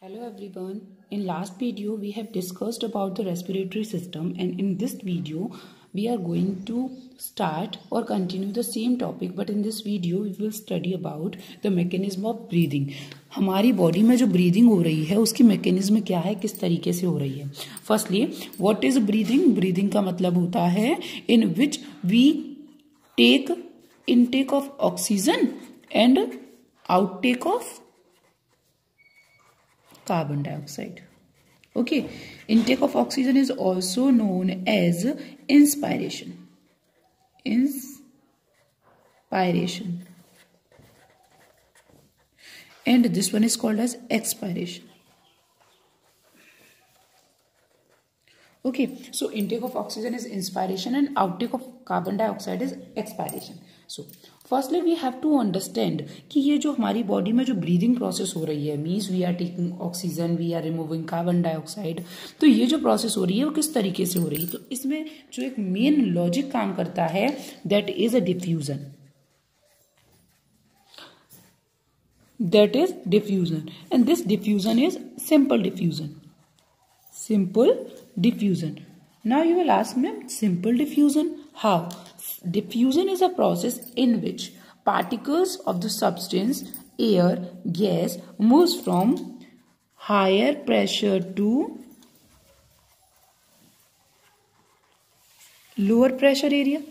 Hello everyone. In last video we have discussed about the respiratory system, and in this video we are going to start or continue the same topic, but in this video we will study about the mechanism of breathing. हमारी body में जो breathing हो रही है उसकी mechanism क्या है, किस तरीके से हो रही है. Firstly what is breathing. Breathing का मतलब होता है in which we take intake of oxygen and outtake of carbon dioxide. Okay, intake of oxygen is also known as inspiration. And this one is called as expiration. Okay, so intake of oxygen is inspiration and outtake of carbon dioxide is expiration. So firstly we have to understand कि ये जो हमारी body में जो breathing process हो रही है, means we are taking oxygen, we are removing carbon dioxide, तो ये जो प्रोसेस हो रही है वो किस तरीके से हो रही है. तो इसमें जो एक मेन लॉजिक काम करता है that is a diffusion. That is diffusion, and this diffusion is simple diffusion. Now you will ask me, simple diffusion how? Diffusion is a process in which particles of the substance, air, gas moves from higher pressure to lower pressure area.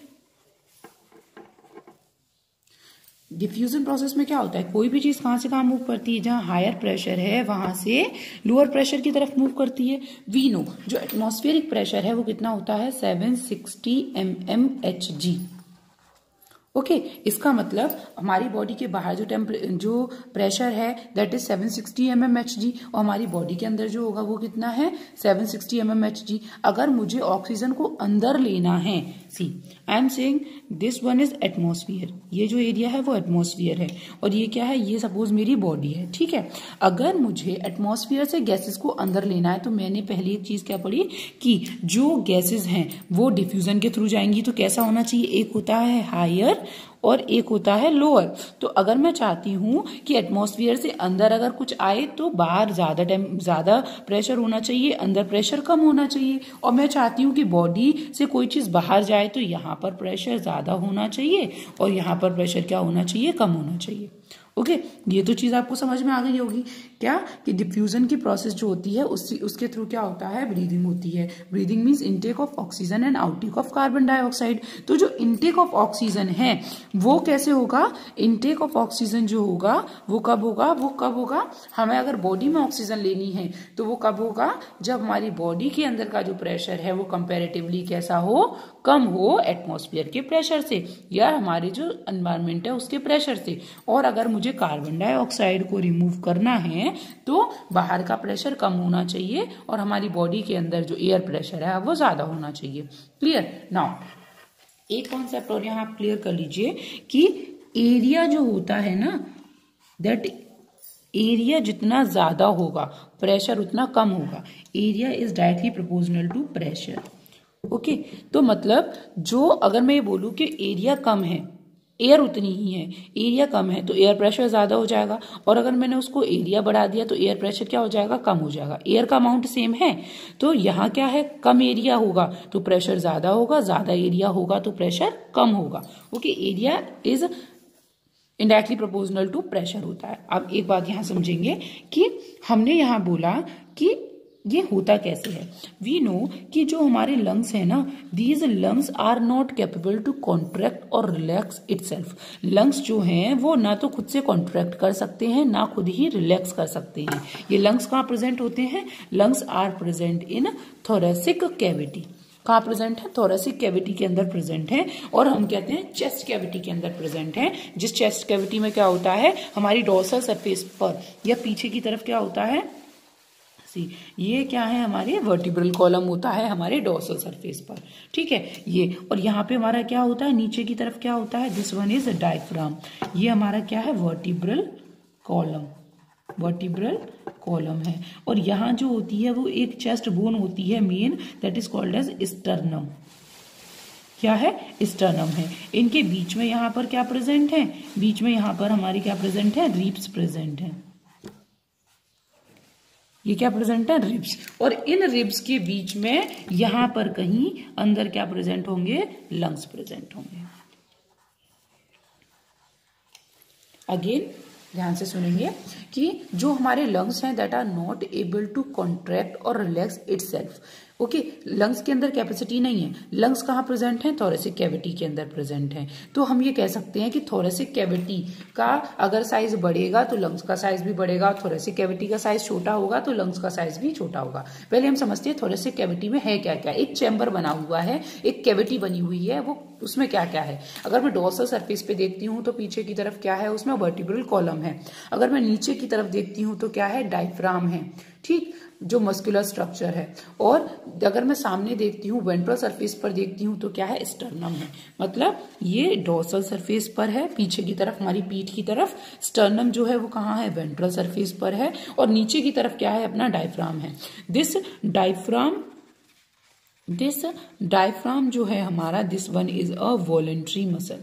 Diffusion process में क्या होता है, कोई भी चीज कहां से कहां मूव करती है, जहां हायर प्रेशर है वहां से लोअर प्रेशर की तरफ मूव करती है. वी नो जो एटमॉस्फेरिक प्रेशर है वो कितना होता है, 760 mmHg. ओके, इसका मतलब हमारी बॉडी के बाहर जो प्रेशर है दैट इज 760 mmHg और हमारी बॉडी के अंदर जो होगा वो कितना है, 760 mmHg. अगर मुझे ऑक्सीजन को अंदर लेना है, see I am saying this one is atmosphere, ये जो एरिया है वो एटमॉस्फियर है और ये क्या है, ये सपोज मेरी बॉडी है. ठीक है, अगर मुझे एटमॉस्फियर से गैसेस को अंदर लेना है तो मैंने पहली एक चीज क्या पढ़ी कि जो गैसेस हैं वो डिफ्यूजन के थ्रू जाएंगी. तो कैसा होना चाहिए, एक होता है हायर और एक होता है लोअर. तो अगर मैं चाहती हूं कि एटमॉस्फेयर से अंदर अगर कुछ आए तो बाहर ज्यादा प्रेशर होना चाहिए, अंदर प्रेशर कम होना चाहिए. और मैं चाहती हूं कि बॉडी से कोई चीज बाहर जाए तो यहां पर प्रेशर ज्यादा होना चाहिए और यहां पर प्रेशर क्या होना चाहिए, कम होना चाहिए. ओके, ये तो चीज आपको समझ में आ गई होगी क्या, कि डिफ्यूजन की प्रोसेस जो होती है उसके थ्रू क्या होता है, ब्रीदिंग होती है. Breathing means intake of oxygen and outtake of carbon dioxide. तो जो इनटेक ऑफ ऑक्सीजन है वो कैसे होगा, इनटेक ऑफ ऑक्सीजन जो होगा वो कब होगा, हमें अगर बॉडी में ऑक्सीजन लेनी है तो वो कब होगा, जब हमारी बॉडी के अंदर का जो प्रेशर है वो कंपेरेटिवली कैसा हो, कम हो एटमॉस्फेयर के प्रेशर से या हमारे जो एनवायरमेंट है उसके प्रेशर से. और अगर मुझे कार्बन डाइऑक्साइड को रिमूव करना है तो बाहर का प्रेशर कम होना चाहिए और हमारी बॉडी के अंदर जो एयर प्रेशर है वो ज्यादा होना चाहिए. क्लियर. नाउ एक कॉन्सेप्ट और यहां आप क्लियर कर लीजिए कि एरिया जो होता है ना, दैट एरिया जितना ज्यादा होगा प्रेशर उतना कम होगा. Area is directly proportional to pressure. Okay, तो मतलब जो अगर मैं ये बोलूं कि एरिया कम है, एयर उतनी ही है, एरिया कम है तो एयर प्रेशर ज्यादा हो जाएगा. और अगर मैंने उसको एरिया बढ़ा दिया तो एयर प्रेशर क्या हो जाएगा, कम हो जाएगा. एयर का अमाउंट सेम है तो यहाँ क्या है, कम एरिया होगा तो प्रेशर ज्यादा होगा, ज्यादा एरिया होगा तो प्रेशर कम होगा. Okay, area is indirectly proportional to pressure होता है. अब एक बात यहां समझेंगे कि हमने यहां बोला कि ये होता कैसे है. वी नो कि जो हमारे लंग्स है ना, these lungs are not capable to contract और रिलैक्स इटसेल्फ. लंग्स जो हैं वो ना तो खुद से कॉन्ट्रैक्ट कर सकते हैं ना खुद ही रिलैक्स कर सकते हैं. ये लंग्स कहाँ प्रेजेंट होते हैं, lungs are present in thoracic cavity. कहाँ प्रेजेंट है, थोरेसिक कैविटी के अंदर प्रेजेंट है. और हम कहते हैं चेस्ट कैविटी के अंदर प्रेजेंट है. जिस चेस्ट कैविटी में क्या होता है, हमारी डोर्सल सरफेस पर या पीछे की तरफ क्या होता है, ये क्या है, हमारे वर्टिब्रल कॉलम होता है हमारे डोर्सल सरफेस पर. ठीक है, ये और यहाँ पे हमारा क्या होता है, नीचे की तरफ क्या होता है, दिस वन इज डायफ्राम. ये हमारा क्या है, वर्टिब्रल कॉलम है. और यहाँ जो होती है वो एक चेस्ट बोन होती है main, that is called as sternum. क्या है, स्टर्नम है. इनके बीच में यहाँ पर क्या प्रेजेंट है, बीच में यहाँ पर हमारी क्या प्रेजेंट है, रिब्स प्रेजेंट है. ये क्या प्रेजेंट है, रिब्स, और इन रिब्स के बीच में यहां पर कहीं अंदर क्या प्रेजेंट होंगे, लंग्स प्रेजेंट होंगे। अगेन ध्यान से सुनेंगे कि जो हमारे लंग्स हैं that are not able to contract और रिलैक्स इटसेल्फ। ओके, लंग्स के अंदर कैपेसिटी नहीं है। लंग्स कहाँ प्रेजेंट है, थोरेसिक कैविटी के अंदर प्रेजेंट है। तो हम ये कह सकते हैं कि थोरेसिक कैविटी का अगर साइज बढ़ेगा तो लंग्स का साइज भी बढ़ेगा, थोरेसिक कैविटी का साइज छोटा होगा तो लंग्स का साइज भी छोटा होगा। पहले हम समझते हैं थोरेसिक कैविटी में है क्या क्या। एक चैम्बर बना हुआ है, एक कैविटी बनी हुई है, वो उसमें क्या क्या है। अगर मैं डोर्सल सरफेस पे देखती हूँ तो पीछे की तरफ क्या है, उसमें वर्टिब्रल कॉलम है। अगर मैं नीचे की तरफ देखती हूँ तो क्या है, डायफ्राम है, ठीक, जो मस्कुलर स्ट्रक्चर है। और अगर मैं सामने देखती हूँ, वेंट्रल सरफेस पर देखती हूँ तो क्या है, स्टर्नम है। मतलब ये डोर्सल सरफेस पर है, पीछे की तरफ हमारी पीठ की तरफ स्टर्नम जो है वो कहाँ है, वेंट्रल सरफेस पर है, और नीचे की तरफ क्या है, अपना डायफ्राम है। दिस डायफ्राम जो है हमारा, this one is a voluntary muscle.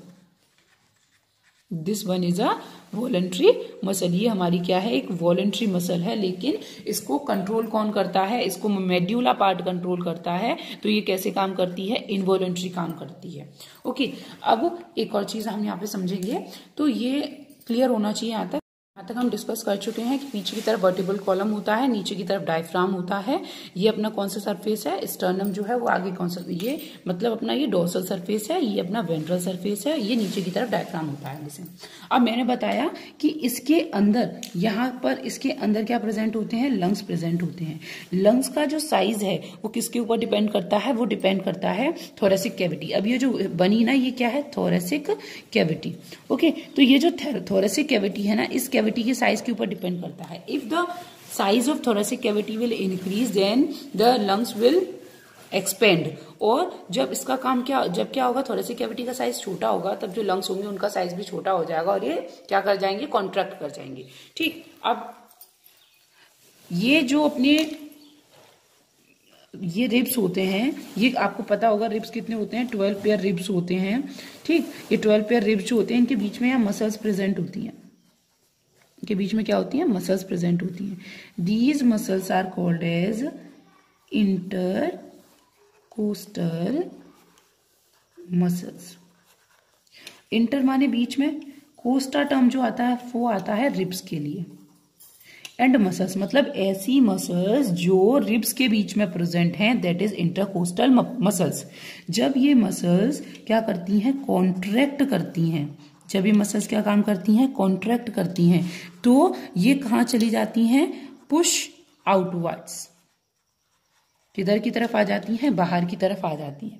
This one is a voluntary muscle. ये हमारी क्या है, एक वॉलंटरी मसल है, लेकिन इसको कंट्रोल कौन करता है, इसको मेड्यूला पार्ट कंट्रोल करता है। तो ये कैसे काम करती है, इनवॉलंटरी काम करती है। ओके, अब एक और चीज हम यहाँ पे समझेंगे, तो ये क्लियर होना चाहिए। यहाँ तक हम डिस्कस कर चुके हैं कि पीछे की तरफ वर्टिब्रल कॉलम होता है, नीचे की तरफ डायफ्राम होता है। ये अपना कौन सा सरफेस है, स्टर्नम जो है वो आगे कौन सा, ये मतलब अपना ये डोर्सल सरफेस है, ये अपना वेंट्रल सरफेस है, ये नीचे की तरफ डायफ्राम होता है। जैसे अब मैंने बताया कि इसके अंदर, यहाँ पर इसके अंदर क्या प्रेजेंट होते हैं, लंग्स प्रेजेंट होते हैं। लंग्स का जो साइज है वो किसके ऊपर डिपेंड करता है, वो डिपेंड करता है थोरेसिक कैविटी। अब ये जो बनी ना, ये क्या है, थोरेसिक कैविटी। ओके, तो ये जो थोरेसिक कैविटी है ना, इस कैविटी के साइज के ऊपर डिपेंड करता है। If the size of thoracic cavity will increase then the lungs will expand. और जब इसका काम जब क्या होगा, थोरेसिक कैविटी का साइज छोटा होगा, तब जो लंग्स होंगे उनका साइज भी छोटा हो जाएगा और ये क्या कर जाएंगे, कॉन्ट्रैक्ट कर जाएंगे। ठीक, अब ये जो अपने ये रिब्स होते हैं, ये आपको पता होगा रिब्स कितने होते हैं, 12 पेयर रिब्स होते हैं। ठीक, ये 12 पेयर रिब्स जो होते हैं, इनके बीच में यहाँ मसल्स प्रेजेंट होती हैं। के बीच में क्या होती है, मसल्स प्रेजेंट होती हैं। These muscles are called as intercostal muscles. Inter माने बीच में, कोस्टा टर्म जो आता है वो आता है रिब्स के लिए, एंड मसल्स मतलब ऐसी मसल्स जो रिब्स के बीच में प्रेजेंट हैं, दैट इज इंटरकोस्टल मसल्स। जब ये मसल्स क्या करती हैं, कॉन्ट्रैक्ट करती हैं, जब ये मसल्स क्या काम करती हैं, कॉन्ट्रैक्ट करती हैं, तो ये कहाँ चली जाती हैं, पुश आउटवर्ड्स, किधर की तरफ आ जाती हैं, बाहर की तरफ आ जाती हैं।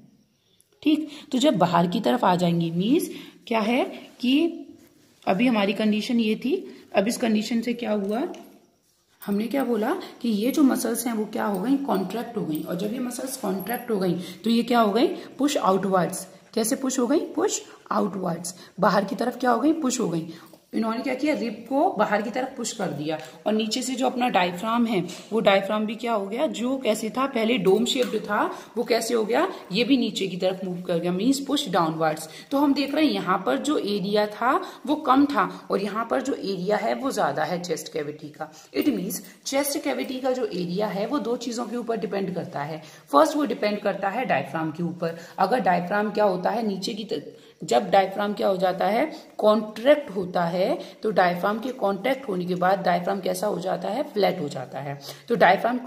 ठीक, तो जब बाहर की तरफ आ जाएंगी मीन्स क्या है कि अभी हमारी कंडीशन ये थी, अब इस कंडीशन से क्या हुआ, हमने क्या बोला कि ये जो मसल्स हैं वो क्या हो गई, कॉन्ट्रैक्ट हो गई। और जब ये मसल्स कॉन्ट्रैक्ट हो गई तो ये क्या हो गई, पुश आउटवर्ड्स। कैसे पुश हो गई, पुश आउटवर्ड्स, बाहर की तरफ क्या हो गई, पुश हो गई। इन्होंने क्या किया, रिब को बाहर की तरफ पुश कर दिया। और नीचे से जो अपना डायफ्राम है, वो डायफ्राम भी क्या हो गया, जो कैसे था पहले डोम शेप्ड था, वो कैसे हो गया, ये भी नीचे की तरफ मूव कर गया, मीन्स पुश डाउनवर्ड्स। तो हम देख रहे हैं यहाँ पर जो एरिया था वो कम था और यहाँ पर जो एरिया है वो ज्यादा है चेस्ट कैविटी का। इट मीन्स चेस्ट कैविटी का जो एरिया है वो दो चीजों के ऊपर डिपेंड करता है। फर्स्ट वो डिपेंड करता है डायफ्राम के ऊपर। अगर डायफ्राम क्या होता है, नीचे की जब डायफ्राम क्या हो जाता है, कॉन्ट्रैक्ट होता है, तो डायफ्राम के कॉन्ट्रैक्ट होने के बाद डायफ्राम कैसा हो जाता है, फ्लैट हो जाता है। तो डायफ्राम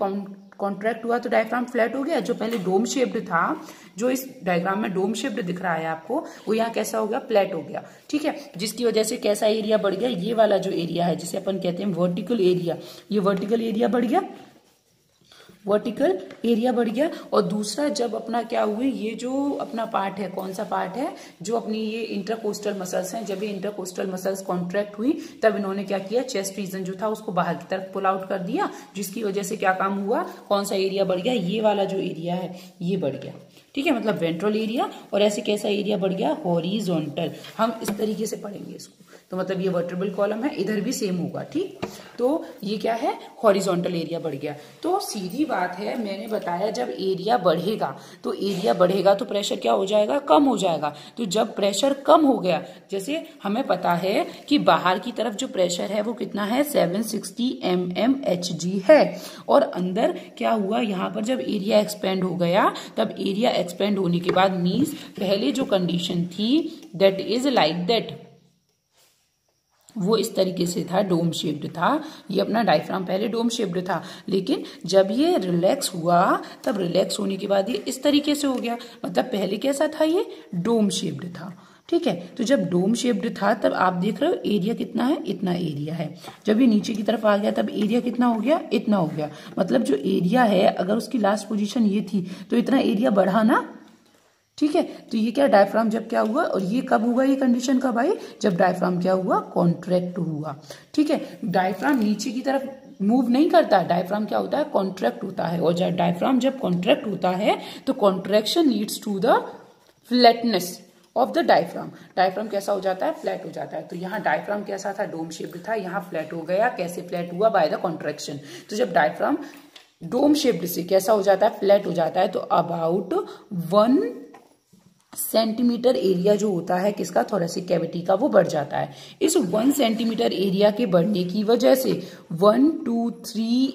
कॉन्ट्रैक्ट हुआ तो डायफ्राम फ्लैट हो गया। जो पहले डोम शेप्ड था, जो इस डायग्राम में डोम शेप्ड दिख रहा है आपको, वो यहाँ कैसा हो गया, फ्लैट हो गया। ठीक है, जिसकी वजह से कैसा एरिया बढ़ गया, ये वाला जो एरिया है जिसे अपन कहते हैं वर्टिकल एरिया, ये वर्टिकल एरिया बढ़ गया, वर्टिकल एरिया बढ़ गया। और दूसरा जब अपना क्या हुए, ये जो अपना पार्ट है, कौन सा पार्ट है, जो अपनी ये इंटरकोस्टल मसल्स हैं, जब ये इंटरकोस्टल मसल्स कॉन्ट्रैक्ट हुई तब इन्होंने क्या किया, चेस्ट रीजन जो था उसको बाहर की तरफ पुल आउट कर दिया, जिसकी वजह से क्या काम हुआ, कौन सा एरिया बढ़ गया, ये वाला जो एरिया है ये बढ़ गया। ठीक है, मतलब वेंट्रल एरिया। और ऐसे कैसा एरिया बढ़ गया, हॉरिजॉन्टल। हम इस तरीके से पढ़ेंगे इसको। तो मतलब ये वर्टिब्रल कॉलम है, इधर भी सेम होगा, ठीक। तो ये क्या है, हॉरिजॉन्टल एरिया बढ़ गया। तो सीधी बात है, मैंने बताया जब एरिया बढ़ेगा तो एरिया बढ़ेगा तो प्रेशर क्या हो जाएगा, कम हो जाएगा। तो जब प्रेशर कम हो गया, जैसे हमें पता है कि बाहर की तरफ जो प्रेशर है वो कितना है, 760 mmHg है, और अंदर क्या हुआ, यहाँ पर जब एरिया एक्सपेंड हो गया, तब एरिया एक्सपेंड होने के बाद मीन्स पहले जो कंडीशन थी दैट इज लाइक दैट, वो इस तरीके से था, डोम शेप्ड था। ये अपना डायफ्राम पहले डोम शेप्ड था, लेकिन जब ये रिलैक्स हुआ, तब रिलैक्स होने के बाद ये इस तरीके से हो गया। मतलब पहले कैसा था, ये डोम शेप्ड था, ठीक है। तो जब डोम शेप्ड था तब आप देख रहे हो एरिया कितना है, इतना एरिया है। जब ये नीचे की तरफ आ गया तब एरिया कितना हो गया, इतना हो गया। मतलब जो एरिया है, अगर उसकी लास्ट पोजीशन ये थी तो इतना एरिया बढ़ा ना, ठीक है। तो ये क्या, डायफ्राम जब क्या हुआ, और ये कब हुआ, ये कंडीशन कब आई, जब डायफ्राम क्या हुआ, कॉन्ट्रैक्ट हुआ, ठीक है। डायफ्राम नीचे की तरफ मूव नहीं करता, डायफ्राम क्या होता है, कॉन्ट्रैक्ट होता है। और जब डायफ्राम जब कॉन्ट्रैक्ट होता है तो contraction leads to the flatness of the diaphragm. Diaphragm कैसा हो जाता है, फ्लैट हो जाता है। तो यहाँ डायफ्राम कैसा था, डोम शेप्ड था, यहाँ फ्लैट हो गया। कैसे फ्लैट हुआ, बाय द कॉन्ट्रैक्शन। तो जब डायफ्राम डोम शेप्ड से कैसा हो जाता है, फ्लैट हो जाता है, तो अबाउट 1 सेंटीमीटर एरिया जो होता है किसका, थोरेसिक कैविटी का, वो बढ़ जाता है। इस 1 सेंटीमीटर एरिया के बढ़ने की वजह से 123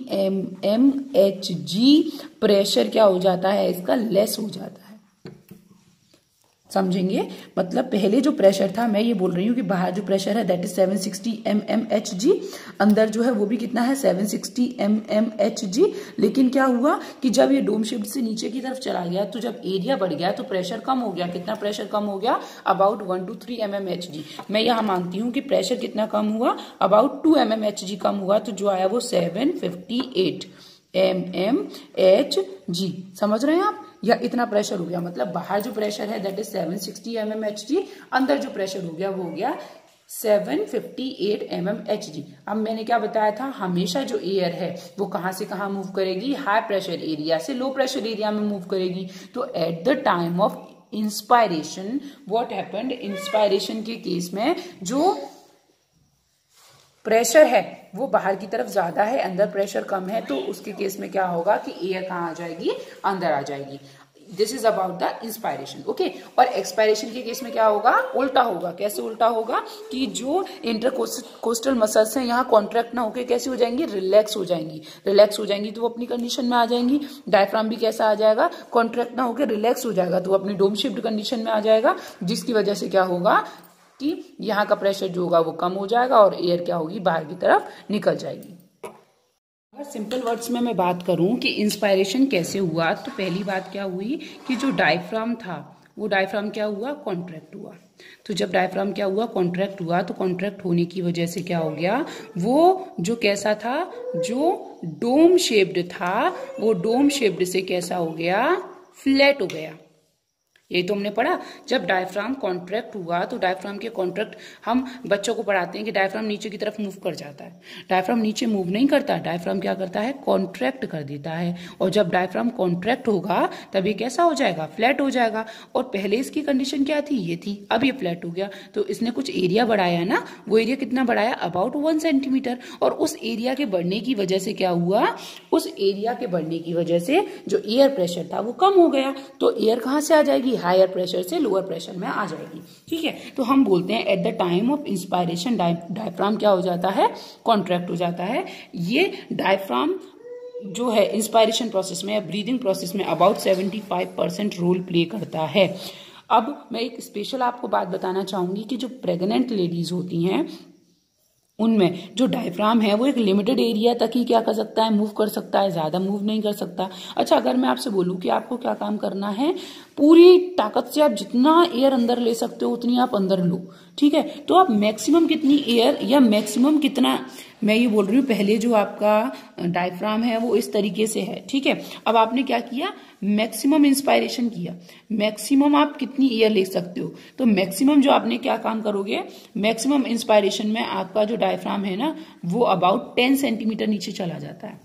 mmHg प्रेशर क्या हो जाता है, इसका लेस हो जाता है। समझेंगे, मतलब पहले जो प्रेशर था, मैं ये बोल रही हूँ कि बाहर जो प्रेशर है दैट इज 760 mmHg, अंदर जो है वो भी कितना है, 760 mmHg। लेकिन क्या हुआ कि जब ये डोम शेप्ड से नीचे की तरफ चला गया, तो जब एरिया बढ़ गया तो प्रेशर कम हो गया। कितना प्रेशर कम हो गया, अबाउट 1 to 3 mmHg। मैं यहाँ मानती हूँ कि प्रेशर कितना कम हुआ, अबाउट 2 mmHg कम हुआ। तो जो आया वो 758 mmHg। समझ रहे हैं आप, या इतना प्रेशर हो गया। मतलब बाहर जो प्रेशर है दैट इज 760 mmHg, अंदर जो प्रेशर हो गया वो हो गया 758 mmHg। अब मैंने क्या बताया था, हमेशा जो एयर है वो कहां से कहां मूव करेगी, हाई प्रेशर एरिया से लो प्रेशर एरिया में मूव करेगी। तो at the time of inspiration what happened, inspiration के केस में जो प्रेशर है वो बाहर की तरफ ज्यादा है, अंदर प्रेशर कम है, तो उसके केस में क्या होगा कि एयर कहाँ आ जाएगी, अंदर आ जाएगी। This is about the inspiration, okay. और एक्सपायरेशन के केस में क्या होगा, उल्टा होगा। कैसे उल्टा होगा कि जो इंटरकोस्टल मसल्स हैं यहाँ कॉन्ट्रैक्ट ना होकर कैसी हो जाएंगी, रिलैक्स हो जाएंगी। रिलैक्स हो जाएंगी तो वो अपनी कंडीशन में आ जाएंगी। डायफ्राम भी कैसा आ जाएगा, कॉन्ट्रैक्ट ना होकर रिलैक्स हो जाएगा, तो वो अपनी डोम शेप्ड कंडीशन में आ जाएगा, जिसकी वजह से क्या होगा कि यहाँ का प्रेशर जो होगा वो कम हो जाएगा और एयर क्या होगी, बाहर की तरफ निकल जाएगी। अगर सिंपल वर्ड्स में मैं बात करूं कि इंस्पायरेशन कैसे हुआ, तो पहली बात क्या हुई कि जो डायफ्राम था वो डायफ्राम क्या हुआ, कॉन्ट्रैक्ट हुआ। तो जब डायफ्राम क्या हुआ, कॉन्ट्रैक्ट हुआ, तो कॉन्ट्रैक्ट होने की वजह से क्या हो गया, वो जो कैसा था, जो डोम शेप्ड था, वो डोम शेप्ड से कैसा हो गया, फ्लैट हो गया। ये तो हमने पढ़ा। जब डायफ्राम कॉन्ट्रैक्ट हुआ तो डायफ्राम के कॉन्ट्रैक्ट, हम बच्चों को पढ़ाते हैं कि डायफ्राम नीचे की तरफ मूव कर जाता है। डायफ्राम नीचे मूव नहीं करता, डायफ्राम क्या करता है, कॉन्ट्रैक्ट कर देता है। और जब डायफ्राम कॉन्ट्रैक्ट होगा तब ये कैसा हो जाएगा, फ्लैट हो जाएगा। और पहले इसकी कंडीशन क्या थी, ये थी, अब ये फ्लैट हो गया। तो इसने कुछ एरिया बढ़ाया ना, वो एरिया कितना बढ़ाया, अबाउट 1 सेंटीमीटर। और उस एरिया के बढ़ने की वजह से क्या हुआ, उस एरिया के बढ़ने की वजह से जो एयर प्रेशर था वो कम हो गया। तो एयर कहाँ से आ जाएगी, हायर प्रेशर से लोअर प्रेशर में आ जाएगी, ठीक है। तो हम बोलते हैं at the time of inspiration diaphragm क्या हो जाता है, कॉन्ट्रैक्ट हो जाता है। ये डायफ्राम जो है इंस्पायरेशन प्रोसेस में या ब्रीदिंग प्रोसेस में अबाउट 75% रोल प्ले करता है। अब मैं एक स्पेशल आपको बात बताना चाहूंगी कि जो प्रेग्नेंट लेडीज होती हैं उनमें जो डायफ्राम है वो एक लिमिटेड एरिया तक ही क्या कर सकता है, मूव कर सकता है, ज्यादा मूव नहीं कर सकता। अच्छा, अगर मैं आपसे बोलूं कि आपको क्या काम करना है, पूरी ताकत से आप जितना एयर अंदर ले सकते हो उतनी आप अंदर लो, ठीक है। तो आप मैक्सिमम कितनी एयर या मैक्सिमम कितना, मैं ये बोल रही हूँ पहले जो आपका डायफ्राम है वो इस तरीके से है, ठीक है। अब आपने क्या किया, मैक्सिमम इंस्पायरेशन किया, मैक्सिमम आप कितनी एयर ले सकते हो। तो मैक्सिमम जो आपने क्या काम करोगे, मैक्सिमम इंस्पायरेशन में आपका जो डायफ्राम है ना वो अबाउट 10 सेंटीमीटर नीचे चला जाता है।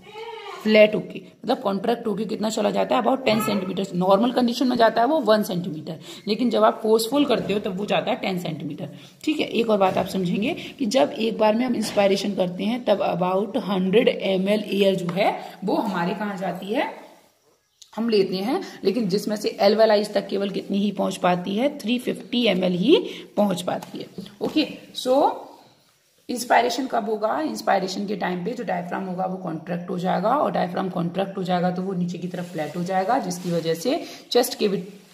फ्लैट होके, मतलब कॉन्ट्रैक्ट होके कितना चला जाता है, अबाउट 10 सेंटीमीटर। नॉर्मल कंडीशन में जाता है वो 1 सेंटीमीटर, लेकिन जब आप फोर्सफुल करते हो तब वो जाता है 10 सेंटीमीटर। ठीक है, एक और बात आप समझेंगे कि जब एक बार में हम इंस्पायरेशन करते हैं तब अबाउट 100 ml एयर जो है वो हमारे कहाँ जाती है, हम लेते हैं, लेकिन जिसमें से एल्वेलाइज तक केवल कितनी ही पहुंच पाती है, 350 ml ही पहुंच पाती है। ओके, सो इंस्पायरेशन कब होगा, इंस्पायरेशन के टाइम पे जो डायफ्राम होगा वो कॉन्ट्रैक्ट हो जाएगा, और डायफ्राम कॉन्ट्रैक्ट हो जाएगा तो वो नीचे की तरफ फ्लैट हो जाएगा, जिसकी वजह से चेस्ट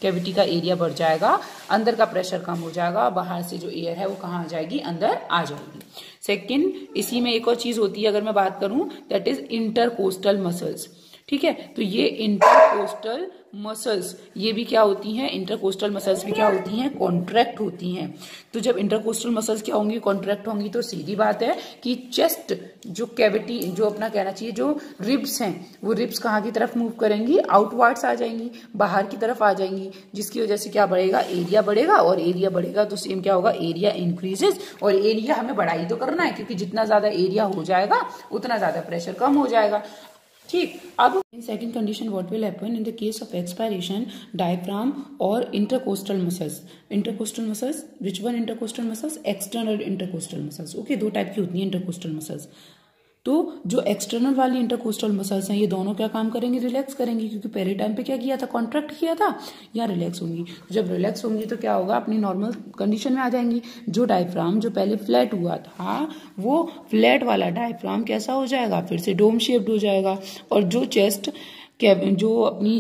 कैविटी का एरिया बढ़ जाएगा, अंदर का प्रेशर कम हो जाएगा, बाहर से जो एयर है वो कहाँ आ जाएगी, अंदर आ जाएगी। सेकंड, इसी में एक और चीज होती है अगर मैं बात करूं, दैट इज इंटरकोस्टल मसल्स। ठीक है, तो ये इंटरकोस्टल मसल्स ये भी क्या होती हैं, इंटरकोस्टल मसल्स भी क्या होती हैं, कॉन्ट्रैक्ट होती हैं। तो जब इंटरकोस्टल मसल्स क्या होंगी, कॉन्ट्रैक्ट होंगी, तो सीधी बात है कि चेस्ट जो कैविटी, जो अपना कहना चाहिए जो रिब्स हैं, वो रिब्स कहाँ की तरफ मूव करेंगी, आउटवर्ड्स आ जाएंगी, बाहर की तरफ आ जाएंगी, जिसकी वजह से क्या बढ़ेगा, एरिया बढ़ेगा, और एरिया बढ़ेगा तो सेम क्या होगा, एरिया इंक्रीजेज। और एरिया हमें बढ़ाई तो करना है, क्योंकि जितना ज्यादा एरिया हो जाएगा उतना ज्यादा प्रेशर कम हो जाएगा। ठीक, अब in second condition what will happen in the case of expiration, diaphragm और intercostal muscles. Intercostal muscles, which one intercostal muscles, external intercostal muscles. Okay, दो टाइप की होती है इंटरकोस्टल मसल्स। तो जो एक्सटर्नल वाली इंटरकोस्टल मसल्स हैं ये दोनों क्या काम करेंगे, रिलैक्स करेंगे, क्योंकि पहले टाइम पे क्या किया था, कॉन्ट्रैक्ट किया था, या रिलैक्स होंगी। जब रिलैक्स होंगी तो क्या होगा, अपनी नॉर्मल कंडीशन में आ जाएंगी। जो डायफ्राम जो पहले फ्लैट हुआ था वो फ्लैट वाला डायफ्राम कैसा हो जाएगा, फिर से डोम शेप्ड हो जाएगा, और जो चेस्ट जो अपनी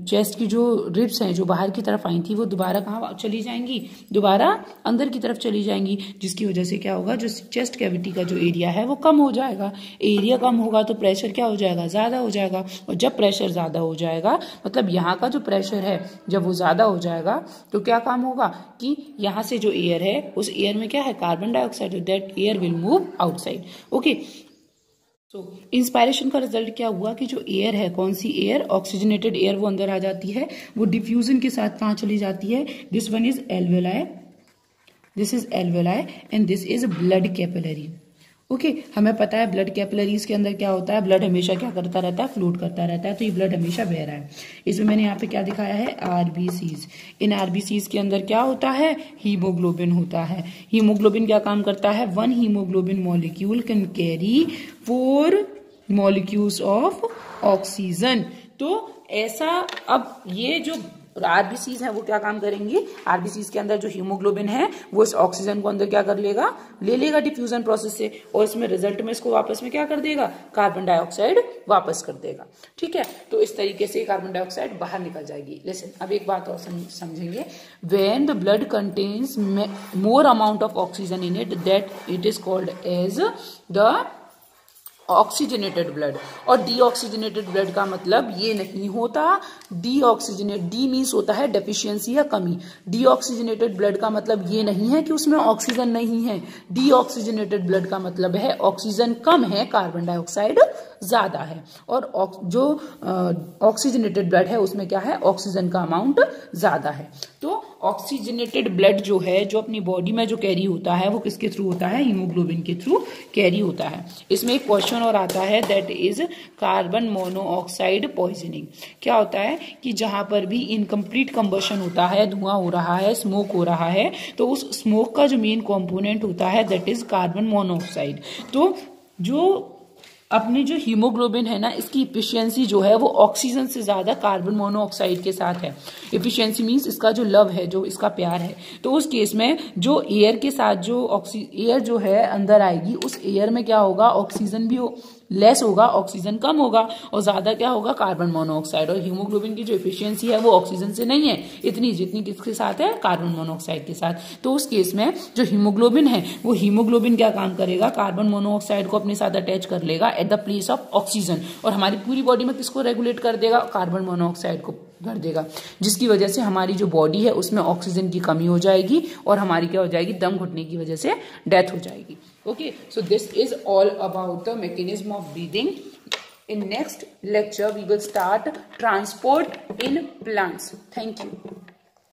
चेस्ट की जो रिब्स हैं जो बाहर की तरफ आई थी वो दोबारा कहाँ चली जाएंगी, दोबारा अंदर की तरफ चली जाएंगी, जिसकी वजह से क्या होगा, जो चेस्ट कैविटी का जो एरिया है वो कम हो जाएगा। एरिया कम होगा तो प्रेशर क्या हो जाएगा, ज्यादा हो जाएगा, और जब प्रेशर ज्यादा हो जाएगा, मतलब यहाँ का जो प्रेशर है जब वो ज्यादा हो जाएगा तो क्या काम होगा कि यहाँ से जो एयर है उस एयर में क्या है, carbon dioxide, that air will move outside. Okay, तो इंस्पायरेशन का रिजल्ट क्या हुआ कि जो एयर है, कौन सी एयर, ऑक्सीजनेटेड एयर, वो अंदर आ जाती है, वो डिफ्यूजन के साथ कहाँ चली जाती है, this one is alveoli, this is alveoli, and this is blood capillary. Okay, हमें पता है ब्लड कैपिलरीज के अंदर क्या होता है, ब्लड हमेशा क्या करता रहता है, फ्लोट करता रहता है, तो ये ब्लड हमेशा बह रहा है। इसमें मैंने यहाँ पे क्या दिखाया है, आरबीसीज। इन आरबीसीज के अंदर क्या होता है, हीमोग्लोबिन होता है। हीमोग्लोबिन क्या काम करता है, 1 haemoglobin molecule can carry 4 molecules of oxygen. तो ऐसा, अब ये जो आरबीसीज है वो क्या काम करेंगे, आरबीसीज के अंदर जो हीमोग्लोबिन है वो इस ऑक्सीजन को अंदर क्या कर लेगा, ले लेगा डिफ्यूजन प्रोसेस से, और इसमें रिजल्ट में इसको वापस में क्या कर देगा, कार्बन डाइऑक्साइड वापस कर देगा। ठीक है, तो इस तरीके से कार्बन डाइऑक्साइड बाहर निकल जाएगी। लिसन, अब एक बात और समझेंगे, when the blood contains more amount of oxygen in it, that it is called as the oxygenated blood. और डीऑक्सीजनेटेड ब्लड का मतलब ये नहीं होता, डीऑक्सीजनेट, डी मीन्स होता है डेफिशिएंसी या कमी। डीऑक्सीजनेटेड ब्लड का मतलब ये नहीं है कि उसमें ऑक्सीजन नहीं है, डीऑक्सीजनेटेड ब्लड का मतलब है ऑक्सीजन कम है, कार्बन डाइऑक्साइड ज्यादा है, और जो ऑक्सीजनेटेड ब्लड है उसमें क्या है, ऑक्सीजन का अमाउंट ज्यादा है। तो ऑक्सीजनेटेड ब्लड जो है, जो अपनी बॉडी में जो कैरी होता है वो किसके थ्रू होता है, हीमोग्लोबिन के थ्रू कैरी होता है। इसमें एक क्वेश्चन और आता है, that is carbon monoxide poisoning. क्या होता है कि जहां पर भी इनकम्प्लीट कंबशन होता है, धुआं हो रहा है, स्मोक हो रहा है, तो उस स्मोक का जो मेन कॉम्पोनेंट होता है दैट इज कार्बन मोनोऑक्साइड। तो जो अपनी जो हीमोग्लोबिन है ना, इसकी इफिशियंसी जो है वो ऑक्सीजन से ज्यादा कार्बन मोनोऑक्साइड के साथ है। इफिशियंसी मींस इसका जो लव है, जो इसका प्यार है। तो उस केस में जो एयर के साथ जो एयर जो है अंदर आएगी, उस एयर में क्या होगा, ऑक्सीजन भी लेस होगा, ऑक्सीजन कम होगा, और ज्यादा क्या होगा, कार्बन मोनोऑक्साइड। और हीमोग्लोबिन की जो एफिशिएंसी है वो ऑक्सीजन से नहीं है इतनी, जितनी किसके साथ है, कार्बन मोनोऑक्साइड के साथ। तो उस केस में जो हीमोग्लोबिन है वो हीमोग्लोबिन क्या काम करेगा, कार्बन मोनोऑक्साइड को अपने साथ अटैच कर लेगा at the place of oxygen, और हमारी पूरी बॉडी में किसको रेगुलेट कर देगा, कार्बन मोनोऑक्साइड को कर देगा, जिसकी वजह से हमारी जो बॉडी है उसमें ऑक्सीजन की कमी हो जाएगी, और हमारी क्या हो जाएगी, दम घुटने की वजह से डेथ हो जाएगी। Okay, so this is all about the mechanism of breathing. In next lecture, we will start transport in plants. Thank you.